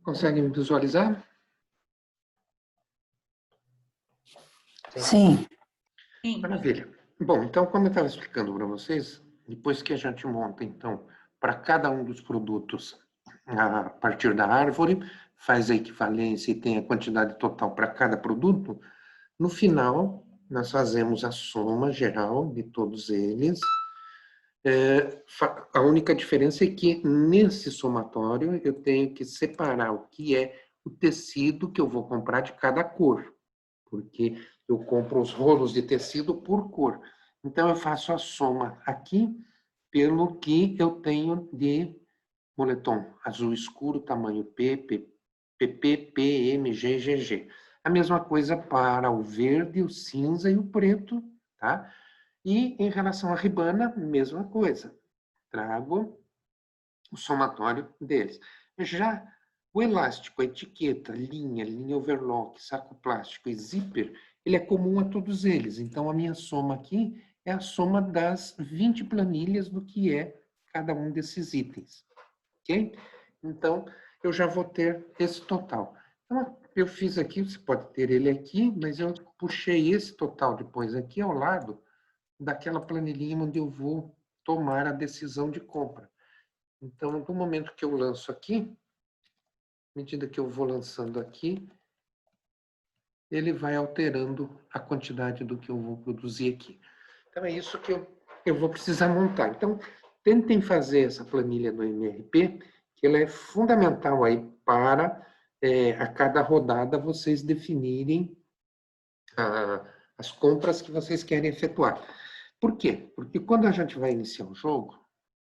Conseguem visualizar? Sim. Maravilha. Bom, então, como eu estava explicando para vocês, depois que a gente monta, então, para cada um dos produtos a partir da árvore, faz a equivalência e tem a quantidade total para cada produto, no final, nós fazemos a soma geral de todos eles. A única diferença é que, nesse somatório, eu tenho que separar o que é o tecido que eu vou comprar de cada cor, porque eu compro os rolos de tecido por cor. Então, eu faço a soma aqui pelo que eu tenho de moletom azul escuro, tamanho PP, PM, GGG. A mesma coisa para o verde, o cinza e o preto, tá? E em relação à ribana, mesma coisa. Trago o somatório deles. Já o elástico, a etiqueta, linha overlock, saco plástico e zíper, ele é comum a todos eles. Então, a minha soma aqui é a soma das 20 planilhas do que é cada um desses itens. Ok? Então, eu já vou ter esse total. Então, eu fiz aqui, você pode ter ele aqui, mas eu puxei esse total depois aqui ao lado daquela planilhinha onde eu vou tomar a decisão de compra. Então, no momento que eu lanço aqui, à medida que eu vou lançando aqui, ele vai alterando a quantidade do que eu vou produzir aqui. Então, é isso que eu vou precisar montar. Então, tentem fazer essa planilha do MRP, que ela é fundamental aí para, a cada rodada, vocês definirem as compras que vocês querem efetuar. Por quê? Porque quando a gente vai iniciar o jogo,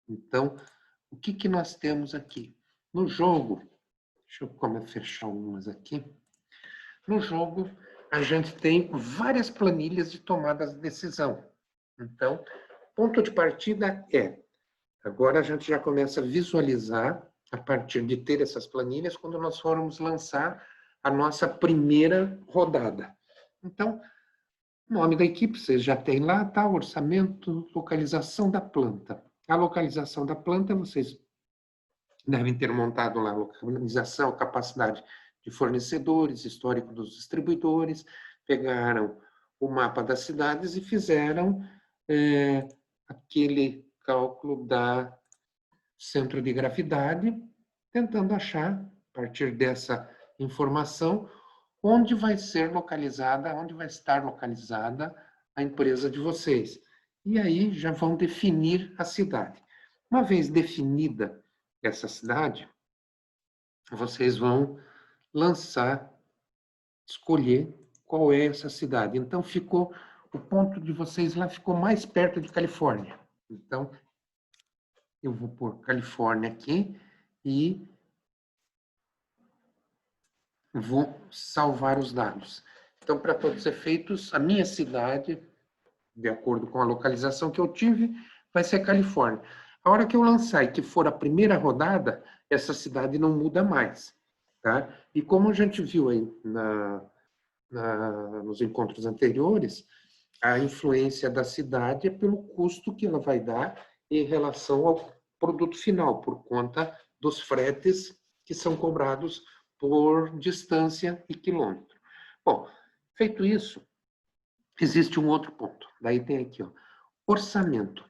então, o que nós temos aqui? No jogo, deixa eu fechar algumas aqui. No jogo, a gente tem várias planilhas de tomadas de decisão. Então, ponto de partida agora a gente já começa a visualizar, a partir de ter essas planilhas, quando nós formos lançar a nossa primeira rodada. Então, o nome da equipe, vocês já têm lá, tá? Orçamento, localização da planta. A localização da planta, vocês devem ter montado lá a localização, capacidade de fornecedores, histórico dos distribuidores, pegaram o mapa das cidades e fizeram aquele cálculo da centro de gravidade, tentando achar, a partir dessa informação, onde vai ser localizada, onde vai estar localizada a empresa de vocês. E aí já vão definir a cidade. Uma vez definida essa cidade, vocês vão lançar, escolher qual é essa cidade. Então, o ponto de vocês lá ficou mais perto de Califórnia. Então, eu vou pôr Califórnia aqui e vou salvar os dados. Então, para todos os efeitos, a minha cidade, de acordo com a localização que eu tive, vai ser Califórnia. A hora que eu lançar e que for a primeira rodada, essa cidade não muda mais. Tá? E como a gente viu aí nos encontros anteriores, a influência da cidade é pelo custo que ela vai dar em relação ao produto final, por conta dos fretes que são cobrados por distância e quilômetro. Bom, feito isso, existe um outro ponto. Daí tem aqui, ó, orçamento.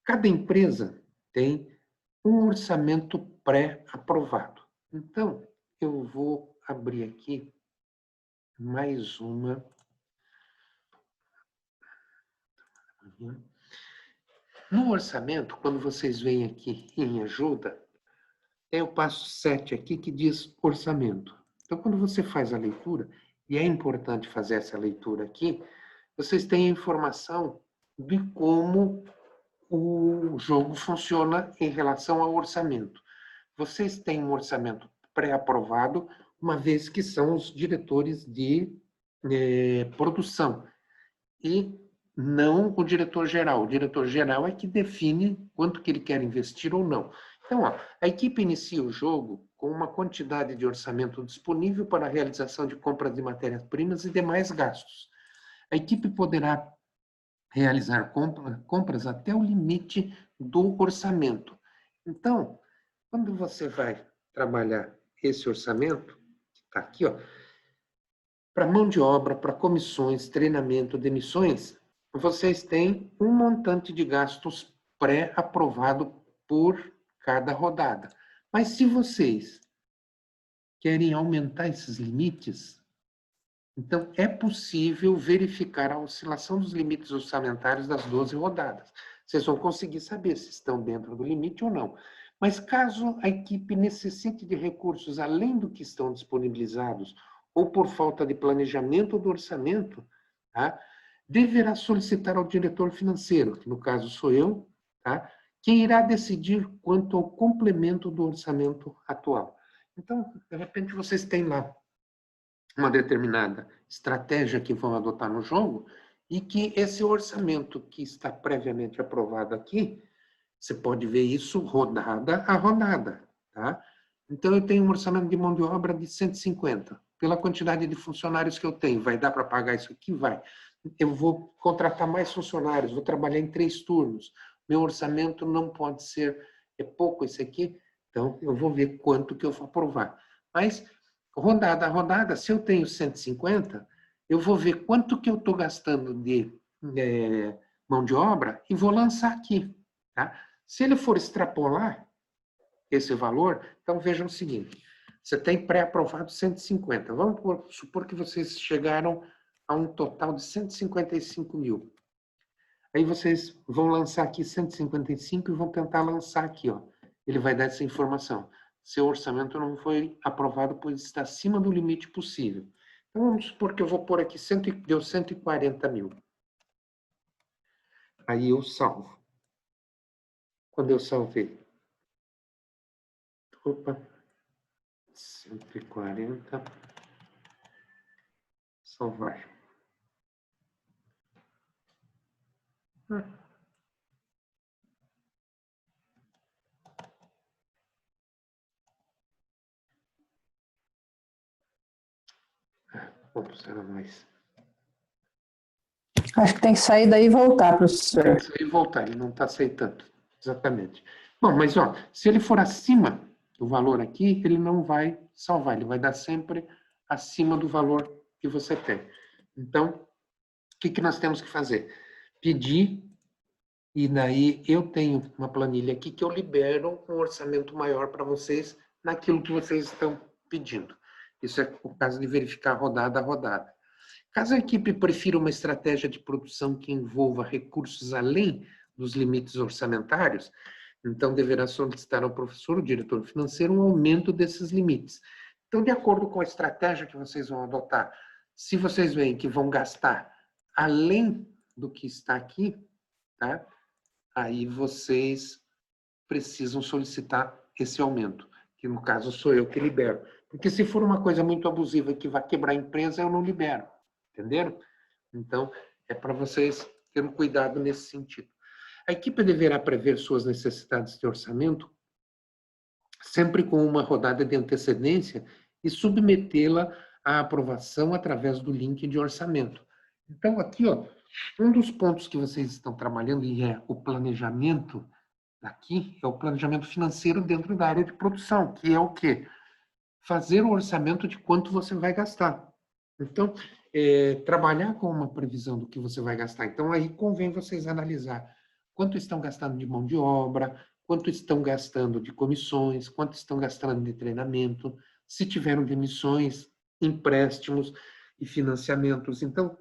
Cada empresa tem um orçamento pré-aprovado. Então, eu vou abrir aqui mais uma. No orçamento, quando vocês vêm aqui em ajuda, tem o passo 7 aqui que diz orçamento. Então, quando você faz a leitura, e é importante fazer essa leitura aqui, vocês têm a informação de como o jogo funciona em relação ao orçamento. Vocês têm um orçamento pré-aprovado, uma vez que são os diretores de produção. E não o diretor-geral. O diretor-geral é que define quanto que ele quer investir ou não. Então, ó, a equipe inicia o jogo com uma quantidade de orçamento disponível para a realização de compras de matérias-primas e demais gastos. A equipe poderá realizar compras até o limite do orçamento. Então, quando você vai trabalhar esse orçamento, está aqui, ó, para mão de obra, para comissões, treinamento, demissões, vocês têm um montante de gastos pré-aprovado por cada rodada. Mas se vocês querem aumentar esses limites, então é possível verificar a oscilação dos limites orçamentários das 12 rodadas. Vocês vão conseguir saber se estão dentro do limite ou não. Mas caso a equipe necessite de recursos além do que estão disponibilizados, ou por falta de planejamento do orçamento, tá, deverá solicitar ao diretor financeiro, que no caso sou eu, tá, que irá decidir quanto ao complemento do orçamento atual. Então, de repente, vocês têm lá uma determinada estratégia que vão adotar no jogo e que esse orçamento que está previamente aprovado aqui, você pode ver isso rodada a rodada, tá? Então, eu tenho um orçamento de mão de obra de 150. Pela quantidade de funcionários que eu tenho, vai dar para pagar isso aqui? Vai. Eu vou contratar mais funcionários, vou trabalhar em 3 turnos. Meu orçamento não pode ser, é pouco esse aqui, então eu vou ver quanto que eu vou aprovar. Mas, rodada a rodada, se eu tenho 150, eu vou ver quanto que eu estou gastando de mão de obra e vou lançar aqui, tá? Se ele for extrapolar esse valor, então vejam o seguinte, você tem pré-aprovado 150. Vamos supor que vocês chegaram a um total de 155 mil. Aí vocês vão lançar aqui 155 e vão tentar lançar aqui, ó. Ele vai dar essa informação. Seu orçamento não foi aprovado, pois está acima do limite possível. Então vamos supor que eu vou pôr aqui, deu 140 mil. Aí eu salvo. Quando eu salvei, opa, 140, salvar. Vamos era mais. Acho que tem que sair daí e voltar, professor. Tem que sair e voltar, ele não está aceitando. Exatamente. Bom, mas ó, se ele for acima do valor aqui, ele não vai salvar, ele vai dar sempre acima do valor que você tem. Então, o que nós temos que fazer? Pedir, e daí eu tenho uma planilha aqui que eu libero um orçamento maior para vocês naquilo que vocês estão pedindo. Isso é o caso de verificar rodada a rodada. Caso a equipe prefira uma estratégia de produção que envolva recursos além dos limites orçamentários, então deverá solicitar ao professor, o diretor financeiro, um aumento desses limites. Então, de acordo com a estratégia que vocês vão adotar, se vocês veem que vão gastar além do que está aqui, tá? Aí vocês precisam solicitar esse aumento, que no caso sou eu que libero. Porque se for uma coisa muito abusiva que vai quebrar a empresa, eu não libero. Entenderam? Então, é para vocês terem cuidado nesse sentido. A equipe deverá prever suas necessidades de orçamento sempre com uma rodada de antecedência e submetê-la à aprovação através do link de orçamento. Então, aqui, ó, um dos pontos que vocês estão trabalhando e é o planejamento aqui, é o planejamento financeiro dentro da área de produção, que é o quê? Fazer o orçamento de quanto você vai gastar. Então, trabalhar com uma previsão do que você vai gastar. Então, aí convém vocês analisar quanto estão gastando de mão de obra, quanto estão gastando de comissões, quanto estão gastando de treinamento, se tiveram demissões, empréstimos e financiamentos. Então,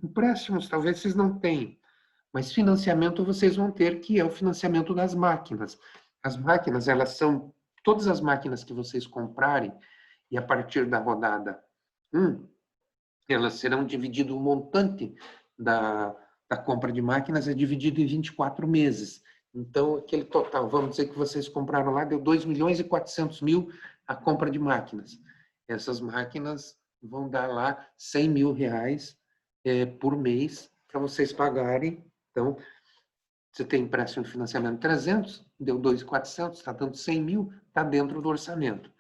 empréstimos talvez vocês não tenham, mas financiamento vocês vão ter, que é o financiamento das máquinas. As máquinas, elas são, todas as máquinas que vocês comprarem, e a partir da rodada 1, elas serão divididas, o montante da compra de máquinas é dividido em 24 meses. Então, aquele total, vamos dizer que vocês compraram lá, deu 2 milhões e 400 mil a compra de máquinas. Essas máquinas vão dar lá 100 mil reais por mês para vocês pagarem. Então, você tem empréstimo de financiamento de 300, deu 2.400, está dando 100 mil, está dentro do orçamento.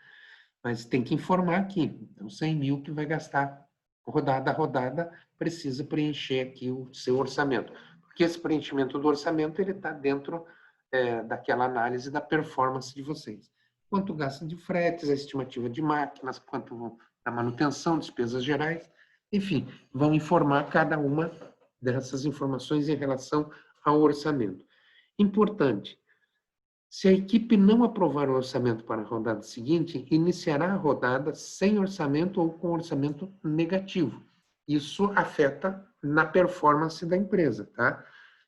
Mas tem que informar aqui. Então, 100 mil que vai gastar rodada a rodada, precisa preencher aqui o seu orçamento. Porque esse preenchimento do orçamento, ele está dentro daquela análise da performance de vocês. quanto gasta de fretes, a estimativa de máquinas, quanto da manutenção, despesas gerais, enfim, vão informar cada uma dessas informações em relação ao orçamento. Importante, se a equipe não aprovar o orçamento para a rodada seguinte, iniciará a rodada sem orçamento ou com orçamento negativo. Isso afeta na performance da empresa, tá?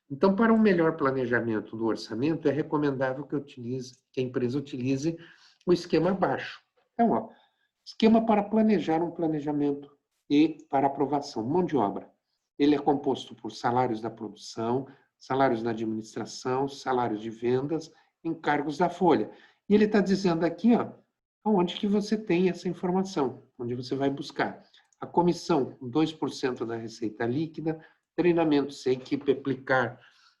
Então, para um melhor planejamento do orçamento, é recomendável que a empresa utilize o esquema abaixo. Então, ó, esquema para planejar um planejamento e para aprovação. Mão de obra. Ele é composto por salários da produção, salários da administração, salários de vendas, encargos da folha. E ele está dizendo aqui, ó, onde que você tem essa informação, onde você vai buscar. A comissão, 2% da receita líquida, treinamento, se a equipe aplicar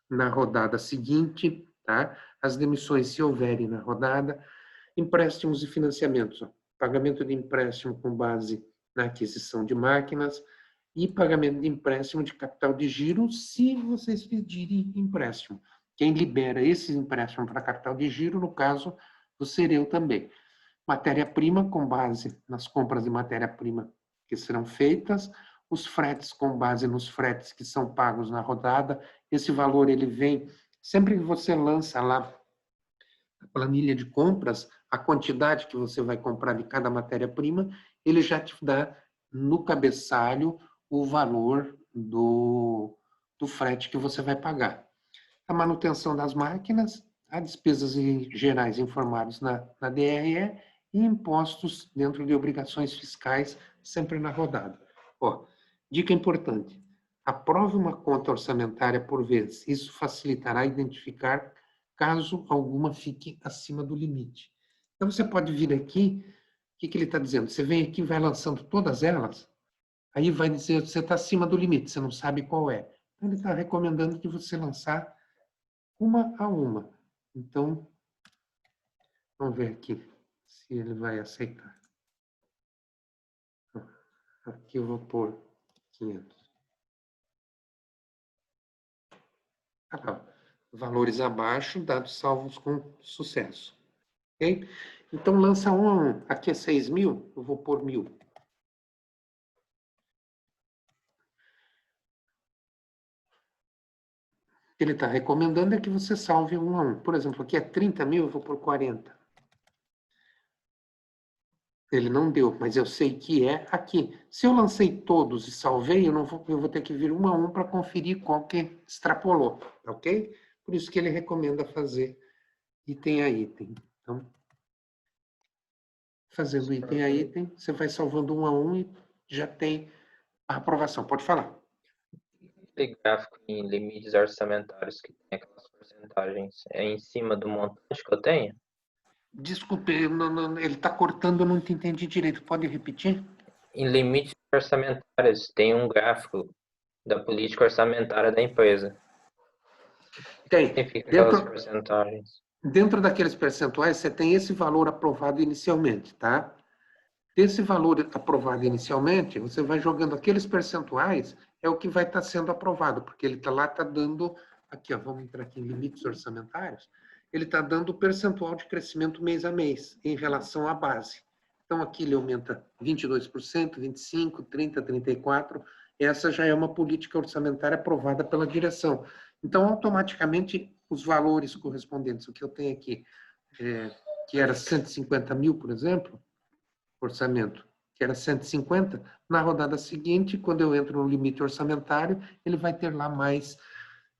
na rodada seguinte, tá? As demissões, se houverem na rodada, empréstimos e financiamentos, ó, pagamento de empréstimo com base na aquisição de máquinas e pagamento de empréstimo de capital de giro, se vocês pedirem empréstimo. Quem libera esse empréstimo para capital de giro, no caso, vou ser eu também. Matéria-prima, com base nas compras de matéria-prima que serão feitas, os fretes com base nos fretes que são pagos na rodada. Esse valor, ele vem, sempre que você lança lá a planilha de compras, a quantidade que você vai comprar de cada matéria-prima, ele já te dá no cabeçalho o valor do frete que você vai pagar. A manutenção das máquinas, as despesas gerais informadas na DRE e impostos dentro de obrigações fiscais, sempre na rodada. Ó, dica importante, aprove uma conta orçamentária por vez. Isso facilitará identificar caso alguma fique acima do limite. Então, você pode vir aqui, o que ele está dizendo? Você vem aqui e vai lançando todas elas, aí vai dizer que você está acima do limite, você não sabe qual é. Então, ele está recomendando que você lançar uma a uma. Então, vamos ver aqui se ele vai aceitar. Aqui eu vou pôr 500. Valores abaixo, dados salvos com sucesso. Ok? Então, lança um a um. Aqui é 6.000, eu vou pôr 1.000. O que ele está recomendando é que você salve um a um. Por exemplo, aqui é 30.000, eu vou pôr 40. Ele não deu, mas eu sei que é aqui. Se eu lancei todos e salvei, eu vou ter que vir um a um para conferir qual que extrapolou, ok? Por isso que ele recomenda fazer item a item. Então, fazendo item a item, você vai salvando um a um e já tem a aprovação. Pode falar. Aquele gráfico em limites orçamentários que tem aquelas porcentagens é em cima do montante que eu tenho? Desculpe, ele está cortando, eu não te entendi direito. Pode repetir? Em limites orçamentários tem um gráfico da política orçamentária da empresa. Tem. Significa aquelas porcentagens. Dentro daqueles percentuais, você tem esse valor aprovado inicialmente, tá? Desse valor aprovado inicialmente, você vai jogando aqueles percentuais, é o que vai estar sendo aprovado, porque ele lá está dando, aqui, ó, vamos entrar aqui em limites orçamentários, ele está dando o percentual de crescimento mês a mês, em relação à base. Então, aqui ele aumenta 22%, 25%, 30%, 34%, essa já é uma política orçamentária aprovada pela direção. Então, automaticamente, os valores correspondentes, o que eu tenho aqui, que era 150 mil, por exemplo, orçamento, que era 150, na rodada seguinte, quando eu entro no limite orçamentário, ele vai ter lá mais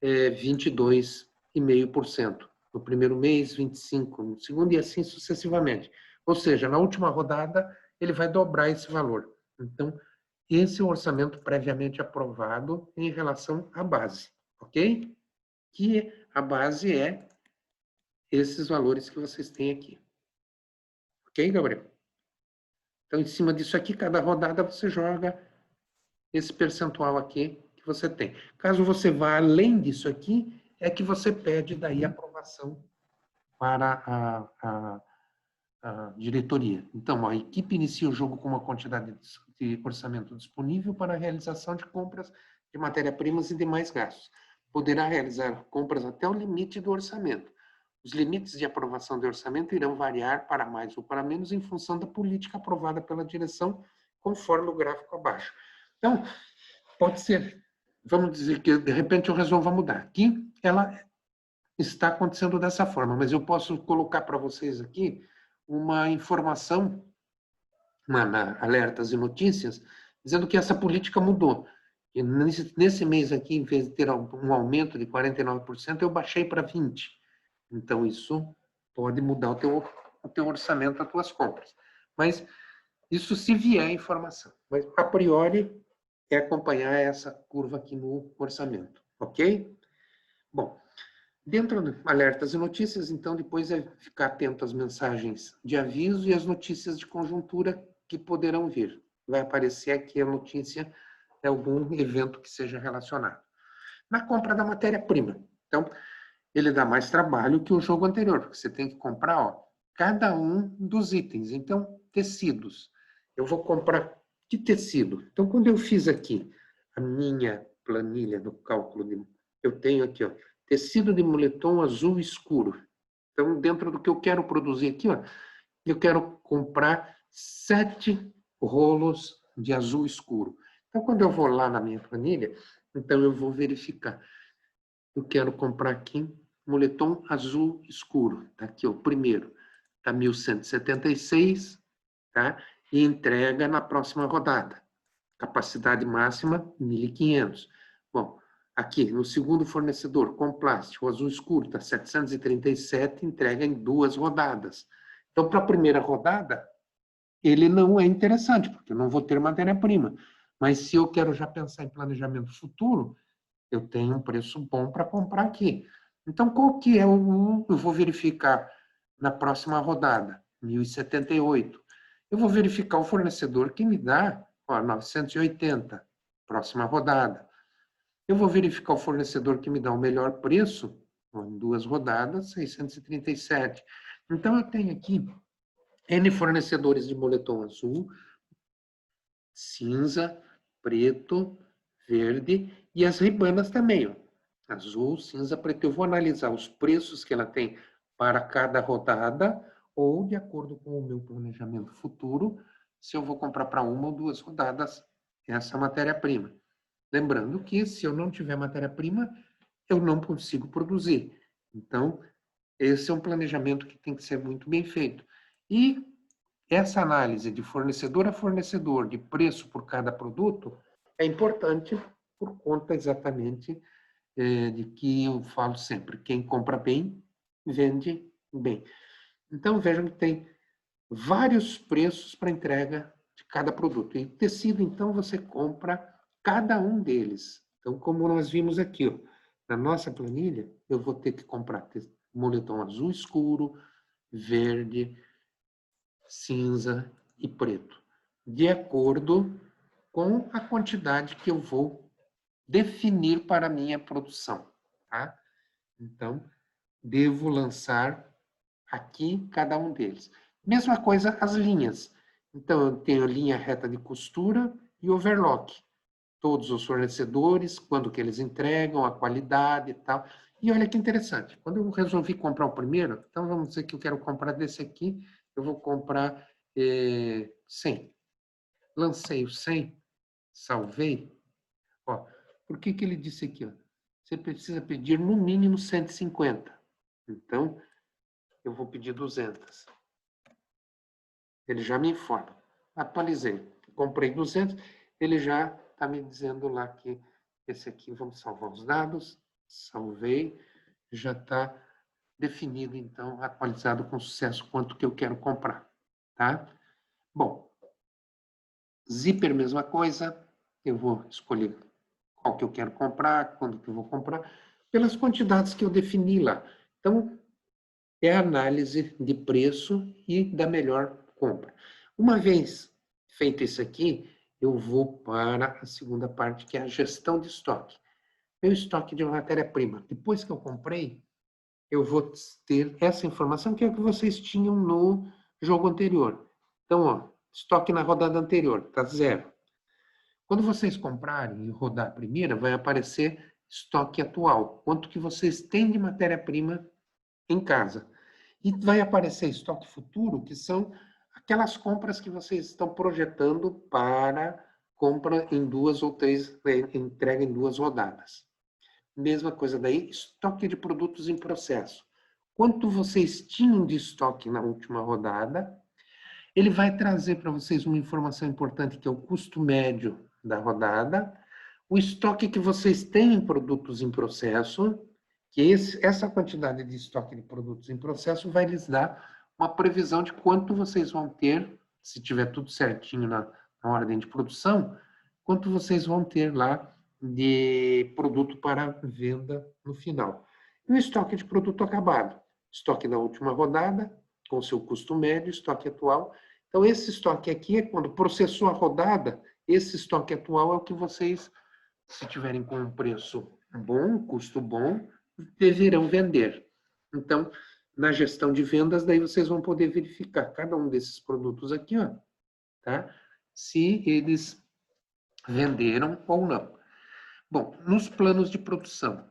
22,5%. No primeiro mês, 25%, no segundo e assim sucessivamente. Ou seja, na última rodada, ele vai dobrar esse valor. Então, esse é o orçamento previamente aprovado em relação à base, ok? Que a base é esses valores que vocês têm aqui. Ok, Gabriel? Então, em cima disso aqui, cada rodada você joga esse percentual aqui que você tem. Caso você vá além disso aqui, é que você pede daí aprovação para a diretoria. Então, a equipe inicia o jogo com uma quantidade de orçamento disponível para a realização de compras de matéria-primas e demais gastos. Poderá realizar compras até o limite do orçamento. Os limites de aprovação de orçamento irão variar para mais ou para menos em função da política aprovada pela direção, conforme o gráfico abaixo. Então, pode ser, vamos dizer que de repente eu resolvo mudar. Aqui, ela está acontecendo dessa forma, mas eu posso colocar para vocês aqui uma informação, na alertas e notícias, dizendo que essa política mudou. E nesse mês aqui, em vez de ter um aumento de 49%, eu baixei para 20%. Então, isso pode mudar o teu orçamento, as tuas compras. Mas isso se vier informação. Mas, a priori, é acompanhar essa curva aqui no orçamento. Ok? Bom, dentro de alertas e notícias, então, depois é ficar atento às mensagens de aviso e às notícias de conjuntura que poderão vir. Vai aparecer aqui a notícia de algum evento que seja relacionado. Na compra da matéria-prima. Então, ele dá mais trabalho que o jogo anterior, porque você tem que comprar cada um dos itens. Então, tecidos. Eu vou comprar que tecido? Então, quando eu fiz aqui a minha planilha do cálculo, eu tenho aqui, tecido de moletom azul escuro. Então, dentro do que eu quero produzir aqui, eu quero comprar 7 rolos de azul escuro. Então, quando eu vou lá na minha planilha, então eu vou verificar. Eu quero comprar aqui moletom azul escuro. Tá aqui, o primeiro. Tá 1.176, tá? E entrega na próxima rodada. Capacidade máxima, 1.500. Bom, aqui, no segundo fornecedor, com plástico, o azul escuro, está 737, entrega em 2 rodadas. Então, para a primeira rodada, ele não é interessante, porque eu não vou ter matéria-prima. Mas se eu quero já pensar em planejamento futuro, eu tenho um preço bom para comprar aqui. Então, qual que é eu vou verificar na próxima rodada? 1.078. Eu vou verificar o fornecedor que me dá 980, próxima rodada. Eu vou verificar o fornecedor que me dá o melhor preço, em 2 rodadas, 637. Então, eu tenho aqui N fornecedores de moletom azul, cinza, preto, verde e as ribanas também. Azul, cinza, preto. Eu vou analisar os preços que ela tem para cada rodada ou, de acordo com o meu planejamento futuro, se eu vou comprar para 1 ou 2 rodadas essa matéria-prima. Lembrando que, se eu não tiver matéria-prima, eu não consigo produzir. Então, esse é um planejamento que tem que ser muito bem feito. E essa análise de fornecedor a fornecedor, de preço por cada produto, é importante por conta exatamente de que eu falo sempre, quem compra bem, vende bem. Então, vejam que tem vários preços para entrega de cada produto. E tecido, então, você compra cada um deles. Então, como nós vimos aqui, na nossa planilha, eu vou ter que comprar moletom azul escuro, verde, cinza e preto, de acordo com a quantidade que eu vou definir para a minha produção, tá? Então, devo lançar aqui cada um deles. Mesma coisa as linhas. Então, eu tenho linha reta de costura e overlock. Todos os fornecedores, quando que eles entregam, a qualidade e tal. E olha que interessante, quando eu resolvi comprar o primeiro, então vamos dizer que eu quero comprar desse aqui, eu vou comprar 100. Lancei o 100, salvei. Por que ele disse aqui? Você precisa pedir no mínimo 150. Então, eu vou pedir 200. Ele já me informa. Atualizei. Comprei 200, ele já está me dizendo lá que esse aqui, vamos salvar os dados. Salvei. Já está definido, então, atualizado com sucesso quanto que eu quero comprar. Tá? Bom, zíper, mesma coisa. Eu vou escolher qual que eu quero comprar, quando que eu vou comprar, pelas quantidades que eu defini lá. Então, é a análise de preço e da melhor compra. Uma vez feito isso aqui, eu vou para a segunda parte, que é a gestão de estoque. Meu estoque de matéria-prima. Depois que eu comprei, eu vou ter essa informação que é o que vocês tinham no jogo anterior. Então, estoque na rodada anterior, está 0. Quando vocês comprarem e rodar a primeira, vai aparecer estoque atual. Quanto que vocês têm de matéria-prima em casa. E vai aparecer estoque futuro, que são aquelas compras que vocês estão projetando para compra em 2 ou 3, entrega em 2 rodadas. Mesma coisa daí, estoque de produtos em processo. Quanto vocês tinham de estoque na última rodada, ele vai trazer para vocês uma informação importante, que é o custo médio da rodada, o estoque que vocês têm em produtos em processo, que essa quantidade de estoque de produtos em processo vai lhes dar uma previsão de quanto vocês vão ter, se tiver tudo certinho na ordem de produção, quanto vocês vão ter lá de produto para venda no final. E o estoque de produto acabado, estoque da última rodada, com seu custo médio, estoque atual. Então, esse estoque aqui é quando processou a rodada, esse estoque atual é o que vocês, se tiverem com um preço bom, custo bom, deverão vender. Então, na gestão de vendas, daí vocês vão poder verificar cada um desses produtos aqui, ó, tá? Se eles venderam ou não. Bom, nos planos de produção,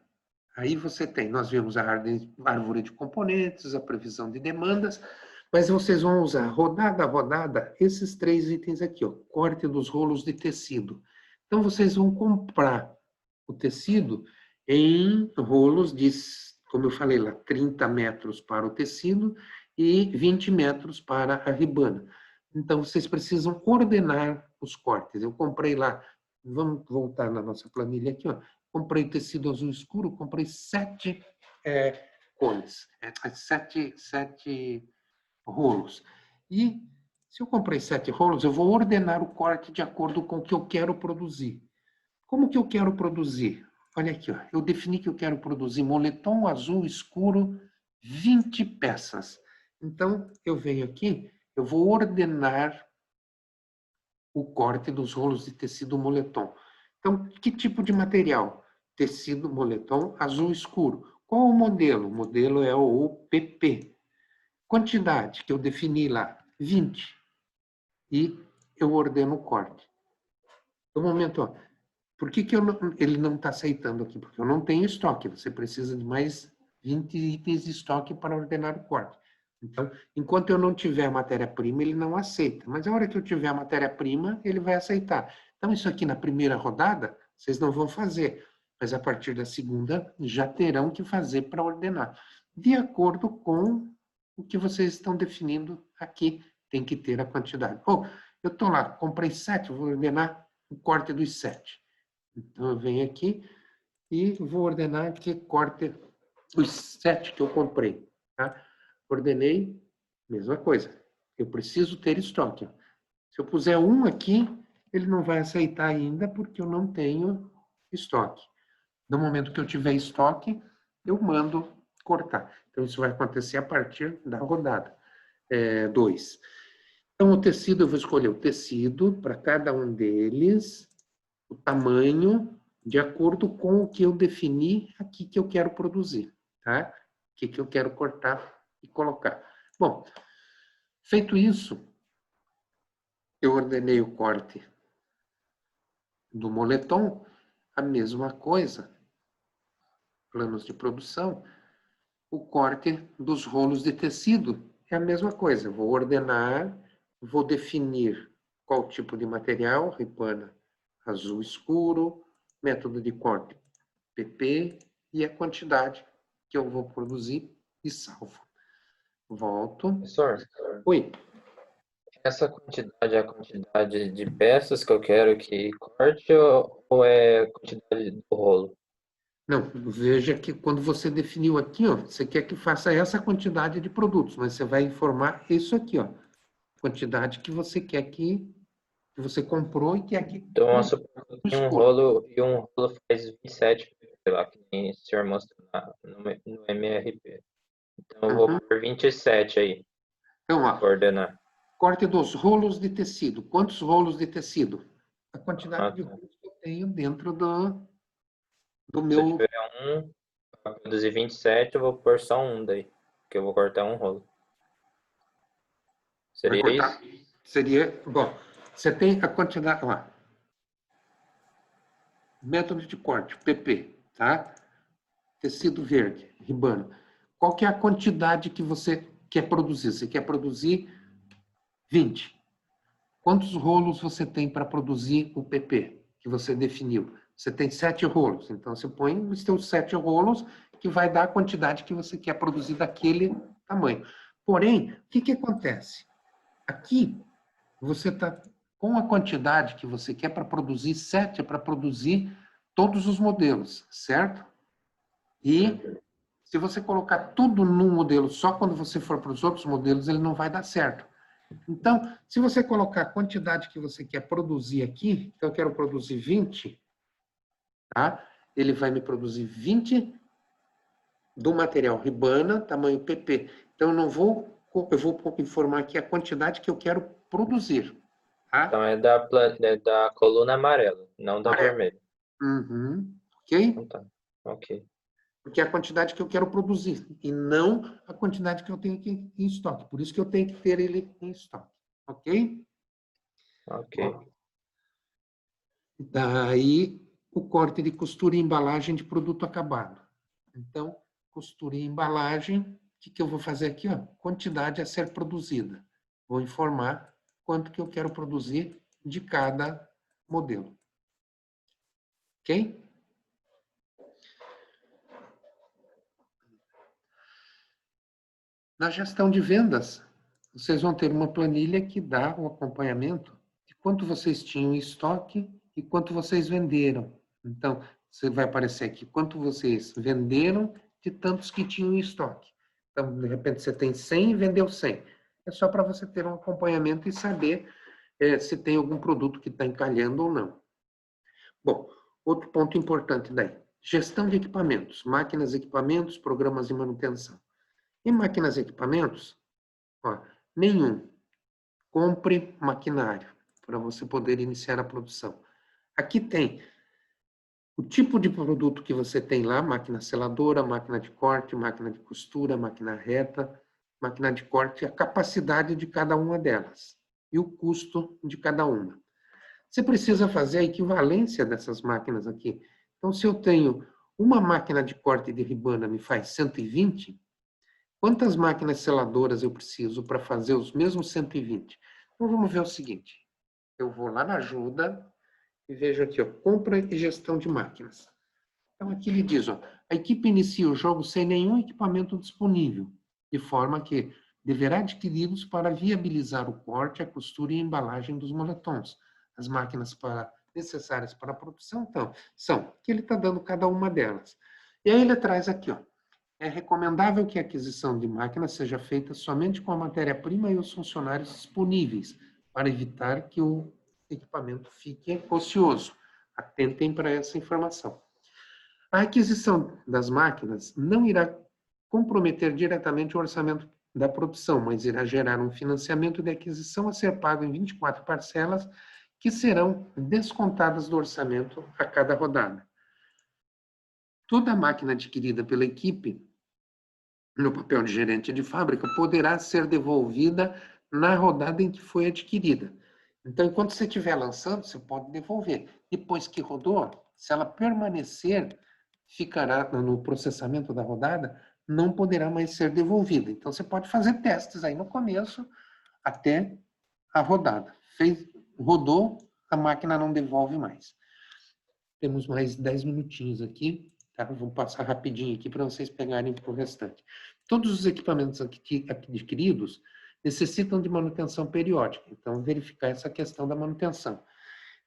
aí você tem, nós vimos a árvore de componentes, a previsão de demandas, mas vocês vão usar rodada a rodada esses 3 itens aqui, ó, corte dos rolos de tecido. Então, vocês vão comprar o tecido em rolos de, como eu falei lá, 30 metros para o tecido e 20 metros para a ribana. Então, vocês precisam ordenar os cortes. Eu comprei lá, vamos voltar na nossa planilha aqui, ó. Comprei tecido azul escuro, comprei 7 cones, 7 rolos. E se eu comprei 7 rolos, eu vou ordenar o corte de acordo com o que eu quero produzir. Como que eu quero produzir? Olha aqui, ó, eu defini que eu quero produzir moletom azul escuro, 20 peças. Então, eu venho aqui, eu vou ordenar o corte dos rolos de tecido moletom. Então, que tipo de material? Tecido moletom azul escuro. Qual o modelo? O modelo é o PP. Quantidade que eu defini lá, 20. E eu ordeno o corte. No momento, ó, por que ele não está aceitando aqui? Porque eu não tenho estoque. Você precisa de mais 20 itens de estoque para ordenar o corte. Então, enquanto eu não tiver a matéria-prima, ele não aceita. Mas a hora que eu tiver a matéria-prima, ele vai aceitar. Então, isso aqui na primeira rodada, vocês não vão fazer. Mas a partir da segunda, já terão que fazer para ordenar. De acordo com o que vocês estão definindo aqui, tem que ter a quantidade. Oh, eu estou lá, comprei 7, vou ordenar o corte dos 7. Então, eu venho aqui e vou ordenar que corte os 7 que eu comprei. Tá? Ordenei, mesma coisa. Eu preciso ter estoque. Se eu puser 1 aqui, ele não vai aceitar ainda porque eu não tenho estoque. No momento que eu tiver estoque, eu mando cortar. Então, isso vai acontecer a partir da rodada 2. Então, o tecido, eu vou escolher o tecido para cada um deles, o tamanho, de acordo com o que eu defini aqui que eu quero produzir, tá? O que eu quero cortar e colocar. Bom, feito isso, eu ordenei o corte do moletom, a mesma coisa, planos de produção, o corte dos rolos de tecido é a mesma coisa. Eu vou ordenar, vou definir qual tipo de material, ripana azul escuro, método de corte PP e a quantidade que eu vou produzir e salvo. Volto. Professor, Oi. essa quantidade é a quantidade de peças que eu quero que corte ou é a quantidade do rolo? Não, veja que quando você definiu aqui, ó, você quer que faça essa quantidade de produtos, mas você vai informar isso aqui, ó, quantidade que você quer que você comprou e quer que Então, vamos supor que eu tenho um rolo e um rolo faz 27, sei lá, que nem o senhor mostrou no MRP. Então, eu vou por 27 aí, Então, ó, ordenar. corte dos rolos de tecido. Quantos rolos de tecido? A quantidade de rolos que eu tenho dentro do Se eu meu... tiver para produzir 27, eu vou pôr só um daí, porque eu vou cortar um rolo. Vai Seria cortar? isso? Seria... Bom, você tem a quantidade... Ó, método de corte, PP, tá? Tecido verde, ribana. qual que é a quantidade que você quer produzir? Você quer produzir 20. Quantos rolos você tem para produzir o PP que você definiu? Você tem 7 rolos. Então, você põe os seus 7 rolos, que vai dar a quantidade que você quer produzir daquele tamanho. Porém, o que acontece? Aqui, você está com a quantidade que você quer para produzir 7, é para produzir todos os modelos, certo? E se você colocar tudo num modelo só, quando você for para os outros modelos, ele não vai dar certo. Então, se você colocar a quantidade que você quer produzir aqui, então eu quero produzir 20, tá? Ele vai me produzir 20 do material Ribana, tamanho PP. Então, eu vou informar aqui a quantidade que eu quero produzir, tá? Então é da coluna amarela, não da vermelha. Uhum. Ok? Então tá. Ok. Porque é a quantidade que eu quero produzir, e não a quantidade que eu tenho aqui em estoque. Por isso que eu tenho que ter ele em estoque. Ok? Ok. Daí, o corte de costura e embalagem de produto acabado. Então, costura e embalagem, o que eu vou fazer aqui? Ó? Quantidade a ser produzida. Vou informar quanto que eu quero produzir de cada modelo. Ok? Na gestão de vendas, vocês vão ter uma planilha que dá o acompanhamento de quanto vocês tinham em estoque e quanto vocês venderam. Então, você vai aparecer aqui quanto vocês venderam de tantos que tinham em estoque. Então, de repente, você tem 100 e vendeu 100. É só para você ter um acompanhamento e saber se tem algum produto que está encalhando ou não. Bom, outro ponto importante daí. Gestão de equipamentos, máquinas, equipamentos, programas de manutenção. Em máquinas e equipamentos, ó, nenhum. Compre maquinário para você poder iniciar a produção. Aqui tem o tipo de produto que você tem lá, máquina seladora, máquina de corte, máquina de costura, máquina reta, máquina de corte, a capacidade de cada uma delas e o custo de cada uma. Você precisa fazer a equivalência dessas máquinas aqui. Então, se eu tenho uma máquina de corte de Ribana me faz 120, quantas máquinas seladoras eu preciso para fazer os mesmos 120? Então, vamos ver o seguinte. Eu vou lá na ajuda e vejo aqui, ó, compra e gestão de máquinas. Então, aqui ele diz, ó, a equipe inicia o jogo sem nenhum equipamento disponível, de forma que deverá adquiri-los para viabilizar o corte, a costura e a embalagem dos moletons. As máquinas necessárias para a produção, então, são que ele está dando cada uma delas. E aí ele traz aqui, ó, é recomendável que a aquisição de máquinas seja feita somente com a matéria-prima e os funcionários disponíveis, para evitar que o equipamento fique ocioso. Atentem para essa informação. A aquisição das máquinas não irá comprometer diretamente o orçamento da produção, mas irá gerar um financiamento de aquisição a ser pago em 24 parcelas, que serão descontadas do orçamento a cada rodada. Toda máquina adquirida pela equipe no papel de gerente de fábrica, poderá ser devolvida na rodada em que foi adquirida. Então, enquanto você estiver lançando, você pode devolver. Depois que rodou, se ela permanecer, ficará no processamento da rodada, não poderá mais ser devolvida. Então, você pode fazer testes aí no começo, até a rodada. Rodou, a máquina não devolve mais. Temos mais 10 minutinhos aqui. Tá? Vou passar rapidinho aqui para vocês pegarem o restante. Todos os equipamentos adquiridos necessitam de manutenção periódica. Então, verificar essa questão da manutenção.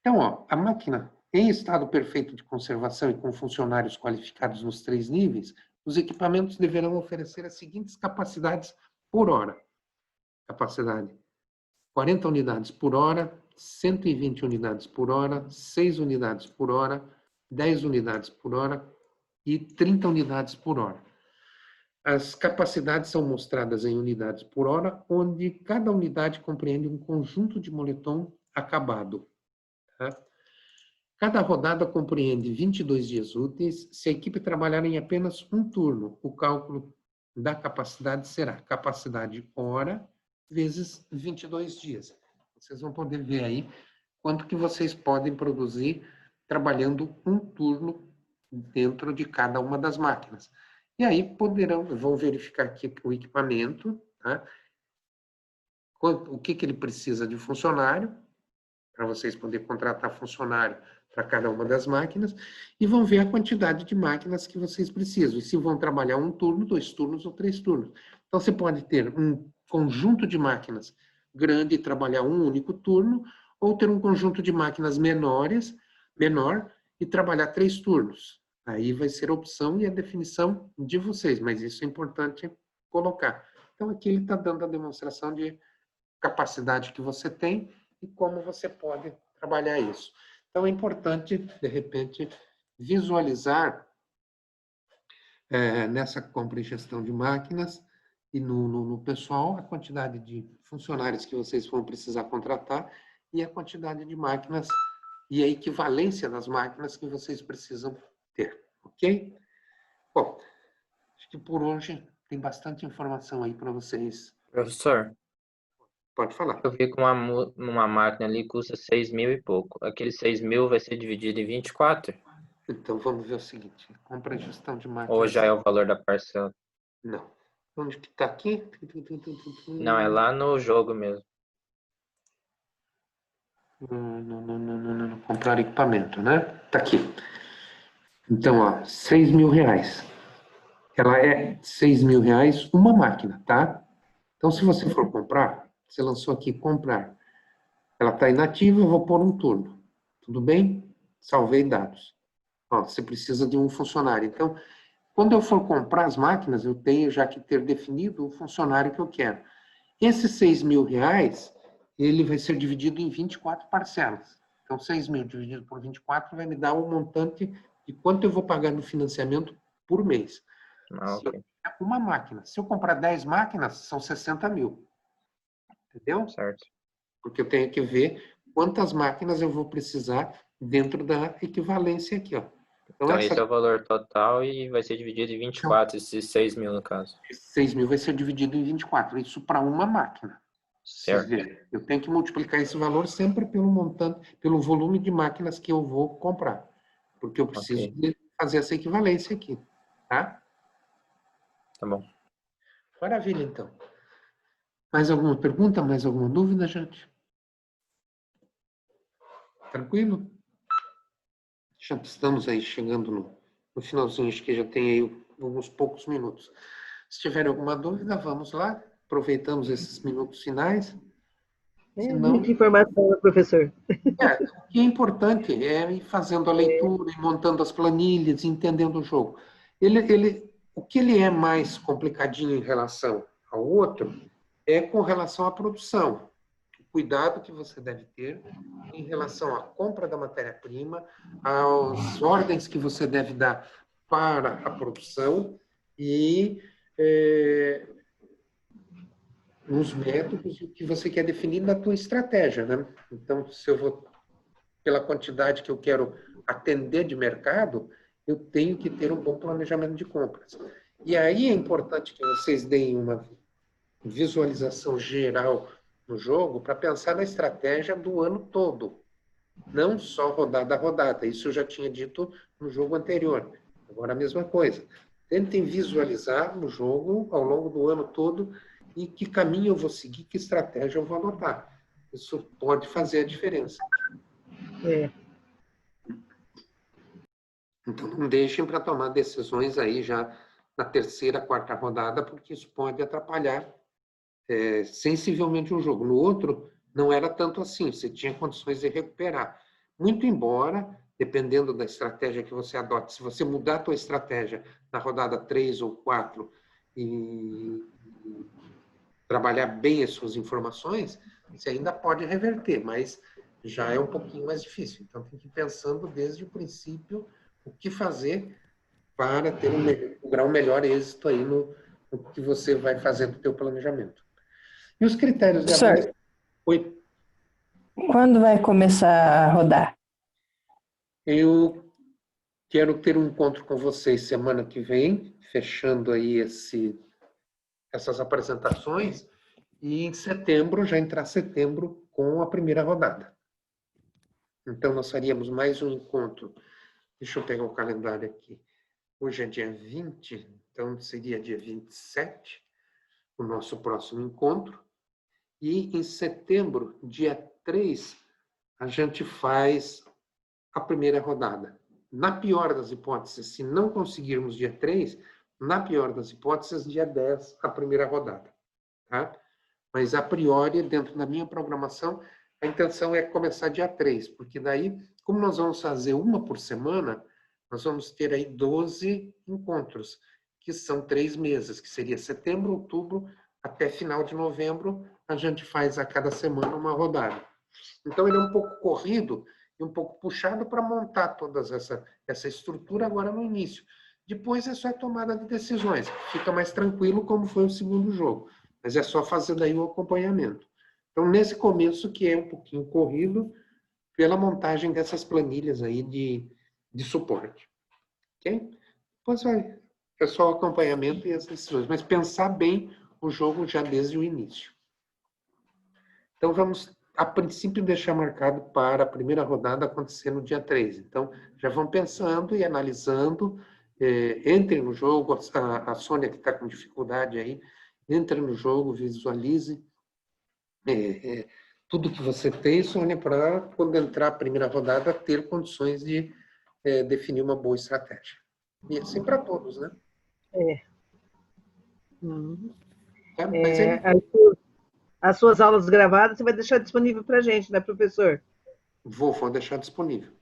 Então, ó, a máquina em estado perfeito de conservação e com funcionários qualificados nos 3 níveis, os equipamentos deverão oferecer as seguintes capacidades por hora. Capacidade 40 unidades por hora, 120 unidades por hora, 6 unidades por hora, 10 unidades por hora e 30 unidades por hora. As capacidades são mostradas em unidades por hora, onde cada unidade compreende um conjunto de moletom acabado. Tá? Cada rodada compreende 22 dias úteis. Se a equipe trabalhar em apenas um turno, o cálculo da capacidade será capacidade hora vezes 22 dias. Vocês vão poder ver aí quanto que vocês podem produzir trabalhando um turno dentro de cada uma das máquinas. E aí vão verificar aqui o equipamento, tá? O que ele precisa de funcionário, para vocês poderem contratar funcionário para cada uma das máquinas, e vão ver a quantidade de máquinas que vocês precisam, e se vão trabalhar 1 turno, 2 turnos ou 3 turnos. Então, você pode ter um conjunto de máquinas grande e trabalhar um único turno, ou ter um conjunto de máquinas menor, e trabalhar 3 turnos. Aí vai ser a opção e a definição de vocês, mas isso é importante colocar. Então, aqui ele está dando a demonstração de capacidade que você tem e como você pode trabalhar isso. Então, é importante, de repente, visualizar nessa compra e gestão de máquinas e no pessoal a quantidade de funcionários que vocês vão precisar contratar e a quantidade de máquinas e a equivalência das máquinas que vocês precisam ter, ok? Bom, acho que por hoje tem bastante informação aí para vocês. Professor, Pode falar. eu vi que uma máquina ali custa 6.000 e pouco. Aquele 6.000 vai ser dividido em 24? Então, vamos ver o seguinte. Compra e gestão de máquinas. Ou já é o valor da parcela? Não. Onde que está aqui? Não, é lá no jogo mesmo. Não. Comprar equipamento, né? Está aqui. Então, ó, R$6.000. Ela é R$6.000 uma máquina, tá? Então, se você for comprar, você lançou aqui comprar. Ela está inativa, eu vou pôr um turno. Tudo bem? Salvei dados. Ó, você precisa de um funcionário. Então, quando eu for comprar as máquinas, eu tenho já que ter definido o funcionário que eu quero. Esses R$6.000, ele vai ser dividido em 24 parcelas. Então, 6.000 dividido por 24 vai me dar um montante de quanto eu vou pagar no financiamento por mês. Ok. Uma máquina. Se eu comprar 10 máquinas, são 60.000. Entendeu? Certo. Porque eu tenho que ver quantas máquinas eu vou precisar dentro da equivalência aqui, ó. Então, esse é o valor total e vai ser dividido em 24, esses 6.000 no caso. 6.000 vai ser dividido em 24, isso para uma máquina. Certo. Eu tenho que multiplicar esse valor sempre pelo montante, pelo volume de máquinas que eu vou comprar. Porque eu preciso fazer essa equivalência aqui, tá? Tá bom. Maravilha, então. Mais alguma pergunta, mais alguma dúvida, gente? Tranquilo? Já estamos aí chegando no finalzinho, acho que já tem aí alguns poucos minutos. Se tiver alguma dúvida, vamos lá. Aproveitamos esses minutos finais. Muita informação, né, professor? O que é importante é ir fazendo a leitura, ir montando as planilhas, entendendo o jogo. O que ele é mais complicadinho em relação ao outro é com relação à produção. O cuidado que você deve ter em relação à compra da matéria-prima, às ordens que você deve dar para a produção e os métodos que você quer definir na tua estratégia, né? Então, se eu vou pela quantidade que eu quero atender de mercado, eu tenho que ter um bom planejamento de compras. E aí é importante que vocês deem uma visualização geral no jogo para pensar na estratégia do ano todo, não só rodada a rodada. Isso eu já tinha dito no jogo anterior. Agora a mesma coisa. Tentem visualizar no jogo ao longo do ano todo e que caminho eu vou seguir, que estratégia eu vou adotar. Isso pode fazer a diferença. Então, não deixem para tomar decisões aí já na terceira, quarta rodada, porque isso pode atrapalhar sensivelmente o jogo. No outro, não era tanto assim, você tinha condições de recuperar. Muito embora, dependendo da estratégia que você adote, se você mudar a tua estratégia na rodada 3 ou 4 e trabalhar bem as suas informações, você ainda pode reverter, mas já é um pouquinho mais difícil. Então, tem que ir pensando desde o princípio o que fazer para ter um melhor êxito aí no que você vai fazer do teu planejamento. E os critérios de avaliação? Oi. Quando vai começar a rodar? Eu quero ter um encontro com vocês semana que vem, fechando aí essas apresentações, e em setembro, já entrar setembro, com a primeira rodada. Então, nós faríamos mais um encontro. Deixa eu pegar o calendário aqui. Hoje é dia 20 Então, seria dia 27, o nosso próximo encontro. E em setembro, dia 3, a gente faz a primeira rodada. Na pior das hipóteses, se não conseguirmos dia 3, na pior das hipóteses, dia 10, a primeira rodada. Tá? Mas, a priori, dentro da minha programação, a intenção é começar dia 3, porque daí, como nós vamos fazer uma por semana, nós vamos ter aí 12 encontros, que são 3 meses, que seria setembro, outubro, até final de novembro, a gente faz a cada semana uma rodada. Então, ele é um pouco corrido e um pouco puxado para montar toda essa estrutura agora no início. Depois é só a tomada de decisões. Fica mais tranquilo como foi o segundo jogo. Mas é só fazer daí o acompanhamento. Então, nesse começo, que é um pouquinho corrido, pela montagem dessas planilhas aí de suporte. Ok? Depois é só o acompanhamento e as decisões. Mas pensar bem o jogo já desde o início. Então, vamos, a princípio, deixar marcado para a primeira rodada acontecer no dia 3. Então, já vão pensando e analisando, entrem no jogo, a Sônia que está com dificuldade aí, entre no jogo, visualize tudo que você tem, Sônia, para, quando entrar a primeira rodada, ter condições de definir uma boa estratégia. E assim para todos, né? Mas as suas aulas gravadas você vai deixar disponível para a gente, né, professor? Vou deixar disponível.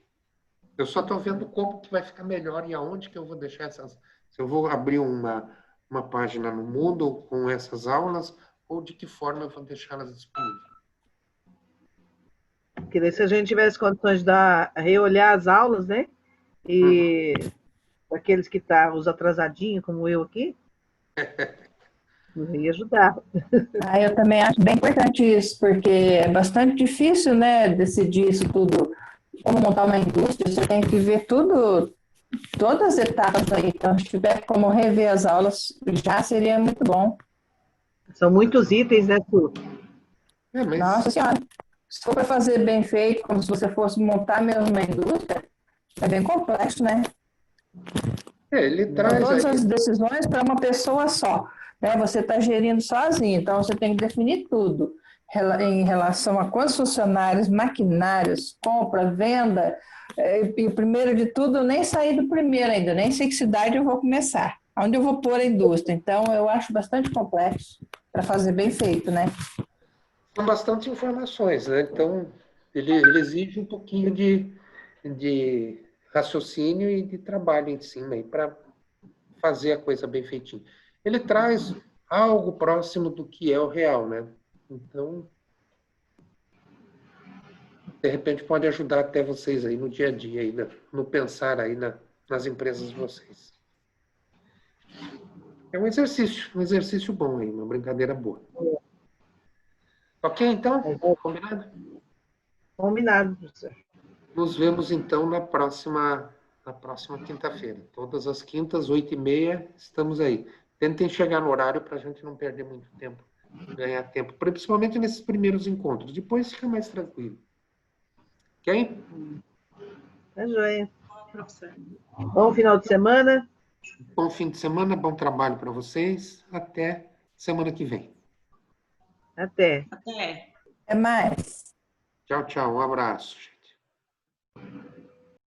Eu só estou vendo como que vai ficar melhor e aonde que eu vou deixar essas... Se eu vou abrir uma página no Moodle com essas aulas ou de que forma eu vou deixá-las disponíveis. Porque daí, se a gente tivesse condições de reolhar as aulas, né? E aqueles que estavam, os atrasadinhos, como eu aqui, nos ia ajudar. Eu também acho bem importante isso, porque é bastante difícil, né, decidir isso tudo. Como montar uma indústria, você tem que ver tudo, todas as etapas aí. Então, se tiver como rever as aulas, já seria muito bom. São muitos itens, né, Su? Nossa Senhora, se for para fazer bem feito, como se você fosse montar mesmo uma indústria, é bem complexo, né? Ele traz todas aí... as decisões para uma pessoa só, né? Você está gerindo sozinho, então você tem que definir tudo em relação a quantos funcionários, maquinários, compra, venda, e primeiro de tudo, eu nem saí do primeiro ainda, nem sei que cidade eu vou começar, onde eu vou pôr a indústria. Então, eu acho bastante complexo para fazer bem feito, né? São bastante informações, né? Então, ele exige um pouquinho de raciocínio e de trabalho em cima para fazer a coisa bem feitinha. Ele traz algo próximo do que é o real, né? Então, de repente, pode ajudar até vocês aí no dia a dia, aí, no pensar aí nas empresas de vocês. É um exercício bom aí, uma brincadeira boa. Ok, então? Combinado? Combinado, professor. Nos vemos, então, na próxima quinta-feira. Todas as quintas, 8h30, estamos aí. Tentem chegar no horário para a gente não perder muito tempo, ganhar tempo, principalmente nesses primeiros encontros. Depois fica mais tranquilo. Ok? Tá joia. Bom final de semana. Bom fim de semana, bom trabalho para vocês. Até semana que vem. Até. Até mais. Tchau, tchau. Um abraço, gente.